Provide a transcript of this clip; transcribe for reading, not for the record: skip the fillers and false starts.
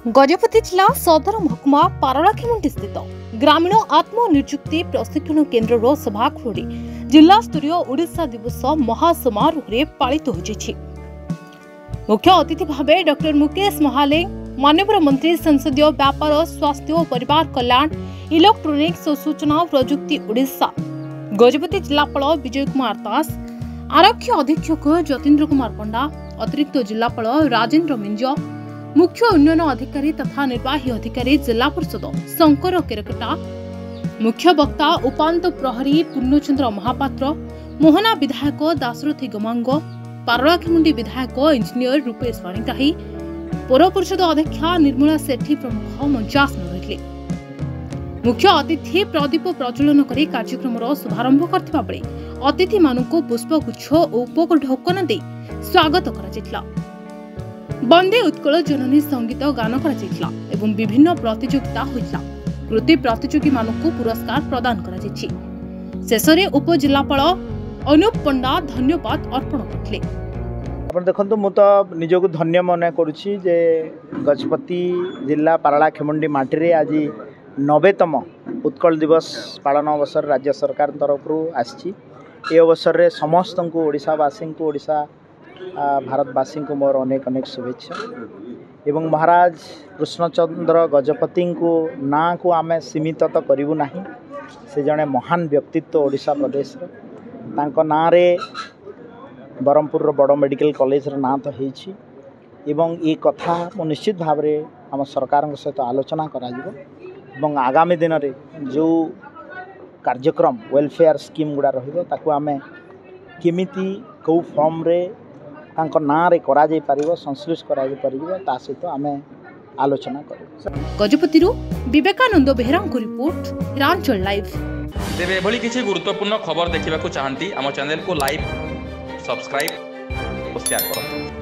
गजपति जिला सदर महकुमा पारलाखेमुंडी स्थित ग्रामीण आत्मनियुक्ति प्रशिक्षण केन्द्र सभागृह जिला स्तरीय ओडिशा दिवस महासमारोह पालित होछि। मुख्य अतिथि भाव डॉ मुकेश महाले, माननीय मंत्री संसदीय व्यापार स्वास्थ्य और परिवार कल्याण इलेक्ट्रोनिक्स और सूचना प्रजुक्ति ओडिशा, गजपति जिलापाल विजय कुमार दास, आरक्षी अधीक्षक जतीन्द्र कुमार पंडा, अतिरिक्त जिलापाल राजेन्द्र मिंज, मुख्य उन्नयन अधिकारी तथा निर्वाही अधिकारी जिला परिषद शंकर केरकेटा, मुख्य वक्ता उपांत प्रहरी पूर्णचंद्र महापात्र, मोहना विधायक दाशरथी गमांग, पारलाखेमुंडी विधायक इंजीनियर रूपेश पाणिग्राही, पौर परिषद अध्यक्षा निर्मला सेठी प्रमुख मंचासन रहितले। मुख्य अतिथि प्रदीप प्रज्वलन कर कार्यक्रम शुभारंभ करथिबा बेले अतिथि मानकु पुष्पगुच्छ और उपढोकन दे स्वागत करा। वंदे उत्कल जननी संगीत गान करा एवं विभिन्न प्रतियोगिता होइला। कृति प्रतियोगी मानकु पुरस्कार प्रदान करा। शेषरे उपजिल्लापाल अनुप पंडा धन्यवाद अर्पण करथिले। अपन देखंतु मु तो निजको धन्य मन करूछि जे गजपति जिला पारलाखेमुंडी माटी रे आज 90तम उत्कल दिवस पालन अवसर राज्य सरकार तरफ आसी। ये अवसर रे समस्त को ओडिशावासी को ओडिशा भारतवासी को मोर अनेक अनेक शुभेच्छा। एवं महाराज कृष्णचंद्र गजपति को ना को आमे सीमित तो करिवु नाही। से जने महान व्यक्तित्व ओडिशा प्रदेश तांको ना रे बरमपुर बड़ मेडिकल कॉलेज ना तो होइछि। एवं ये कथा मु निश्चित भाव रे हम सरकार सहित आलोचना करा जिवो एवं आगामी दिन रे जो कार्यक्रम वेलफेयर स्कीम गुड़ा रहिबो ताकू आमे केमिति को फॉर्म रे तांको ना रे करा जाई परिबो संश्लेष करा जाई परिबो ता सहित आमे आलोचना करू। गजपति विवेकानंद बेहरा को रिपोर्ट हिरांचल लाइव। तेरे एभली किसी गुरुत्वपूर्ण खबर देखा चाहती आम चैनल को लाइक सब्सक्राइब और शेयर करो।